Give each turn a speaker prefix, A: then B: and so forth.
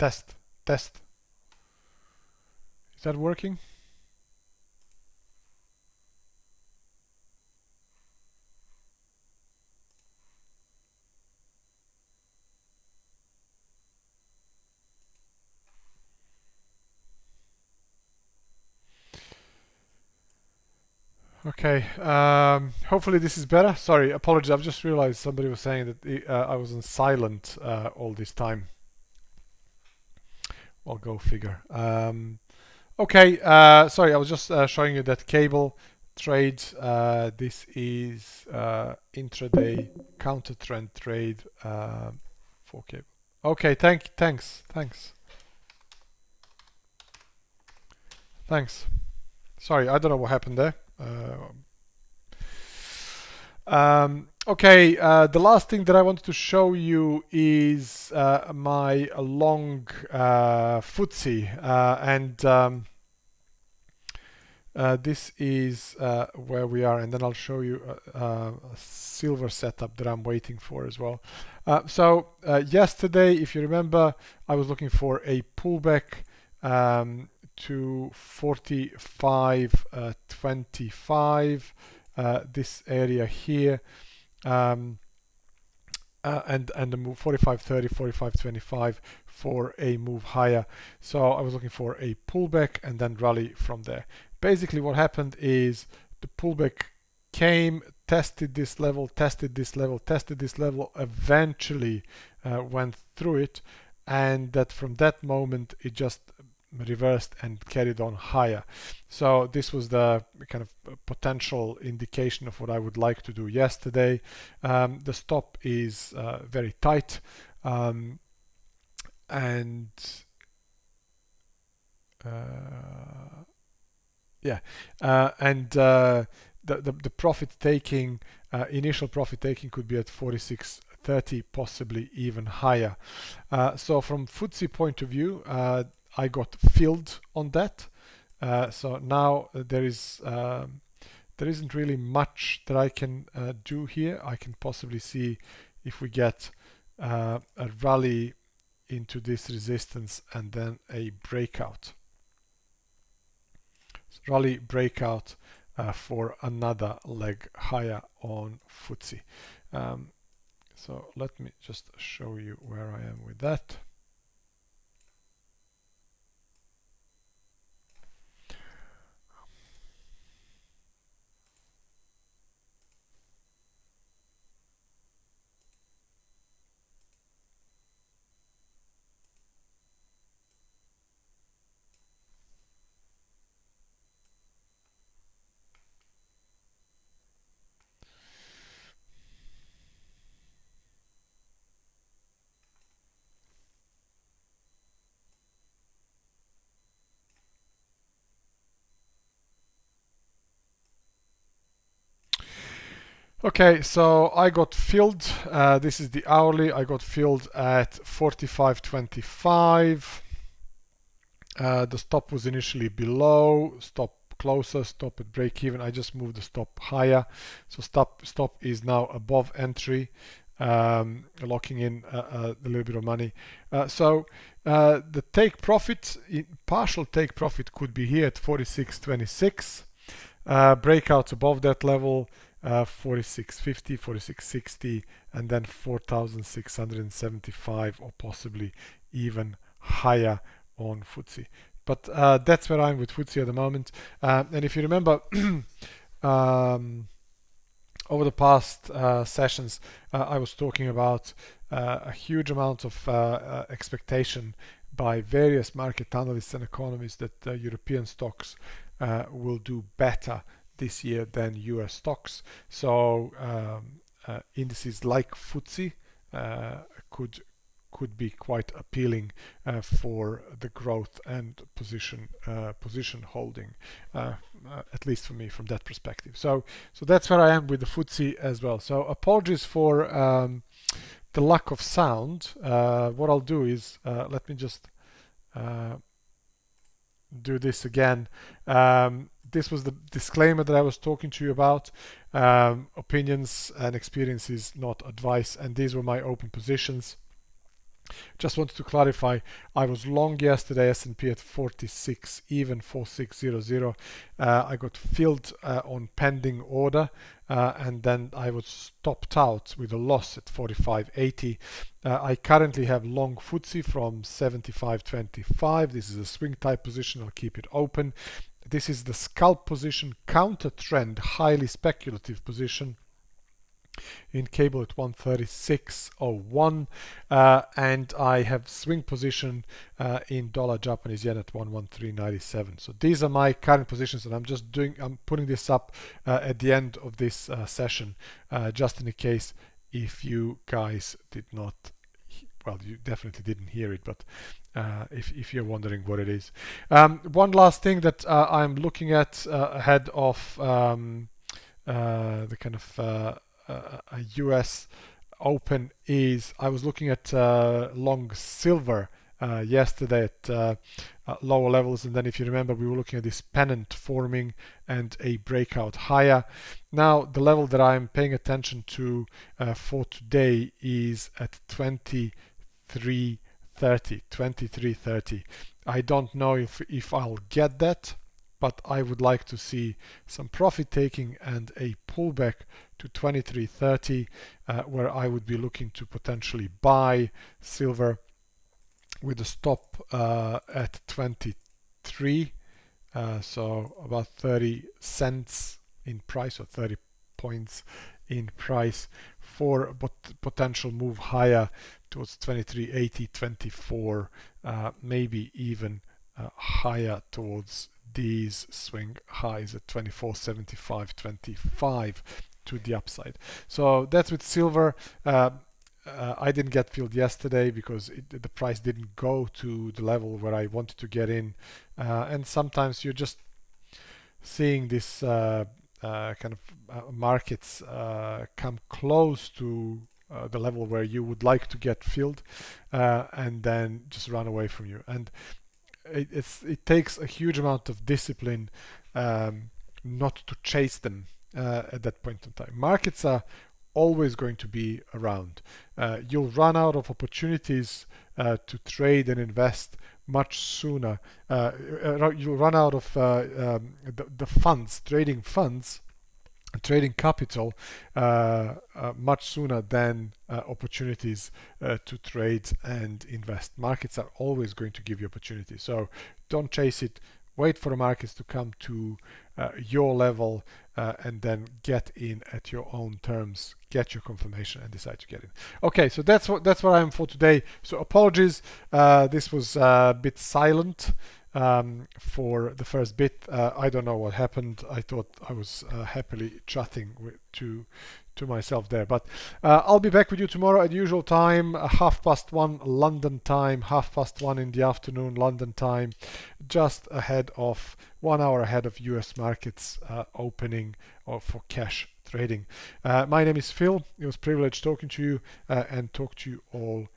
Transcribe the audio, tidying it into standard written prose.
A: Test. Test. Is that working? Okay, hopefully this is better. Sorry, apologies. I've just realized somebody was saying that I was on silent all this time. I'll go figure. Okay, sorry, I was just showing you that cable trade. This is intraday counter trend trade for cable. Okay, thanks. Sorry, I don't know what happened there. Okay, the last thing that I wanted to show you is my long FTSE, and this is where we are, and then I'll show you a silver setup that I'm waiting for as well. So yesterday, if you remember, I was looking for a pullback to 45.25, this area here, and the move 45.30, 45.25 for a move higher. So I was looking for a pullback and then rally from there. Basically what happened is the pullback came, tested this level, eventually went through it, and that from that moment it just reversed and carried on higher. So this was the kind of potential indication of what I would like to do yesterday. The stop is very tight, and the profit taking, initial profit taking could be at 46.30, possibly even higher. So from FTSE point of view, I got filled on that. So now there isn't really much that I can do here. I can possibly see if we get a rally into this resistance and then a breakout. So rally breakout for another leg higher on FTSE. So let me just show you where I am with that. Okay, so I got filled. This is the hourly. I got filled at 45.25. The stop was initially below, stop closer, stop at break even. I just moved the stop higher. So stop is now above entry, locking in a little bit of money. So the take profit, partial take profit could be here at 46.26. Breakouts above that level, 46.50, 46.60, and then 4,675, or possibly even higher on FTSE. But that's where I'm with FTSE at the moment. And if you remember, over the past sessions, I was talking about a huge amount of expectation by various market analysts and economists that European stocks will do better this year than US stocks. So indices like FTSE could be quite appealing for the growth and position holding, at least for me from that perspective. So that's where I am with the FTSE as well. So apologies for the lack of sound. What I'll do is let me just do this again. This was the disclaimer that I was talking to you about. Opinions and experiences, not advice. And these were my open positions. Just wanted to clarify, I was long yesterday S&P at 46, even 4600. I got filled on pending order, and then I was stopped out with a loss at 45.80. I currently have long FTSE from 75.25. This is a swing type position. I'll keep it open. This is the scalp position, counter trend, highly speculative position in cable at 136.01, and I have swing position in dollar Japanese yen at 113.97. So these are my current positions, and I'm putting this up at the end of this session, just in the case if you guys did not, well, you definitely didn't hear it, but if you're wondering what it is. One last thing that I'm looking at ahead of the kind of a US Open is I was looking at long silver yesterday at lower levels, and then if you remember, we were looking at this pennant forming and a breakout higher. Now the level that I'm paying attention to for today is at 23.30. I don't know if I'll get that, but I would like to see some profit taking and a pullback to 23.30, where I would be looking to potentially buy silver with a stop at 23, so about 30 cents in price, or 30 points in price, for a potential move higher towards 23.80, 24, maybe even higher towards these swing highs at 24.75, 25 to the upside. So that's with silver. I didn't get filled yesterday because the price didn't go to the level where I wanted to get in, and sometimes you're just seeing this kind of markets come close to the level where you would like to get filled, and then just run away from you. And it takes a huge amount of discipline not to chase them at that point in time. Markets are always going to be around. You'll run out of opportunities to trade and invest much sooner. You'll run out of the funds, trading capital much sooner than opportunities to trade and invest. Markets are always going to give you opportunities, so don't chase it. Wait for the markets to come to your level, and then get in at your own terms, get your confirmation, and decide to get in. Okay, so that's what I am for today. So apologies, this was a bit silent for the first bit. I don't know what happened. I thought I was happily chatting to myself there, but I'll be back with you tomorrow at usual time, 1:30 London time, 1:30 in the afternoon London time, just ahead of 1 hour ahead of US markets opening or for cash trading. My name is Phil. It was a privilege talking to you, and talk to you all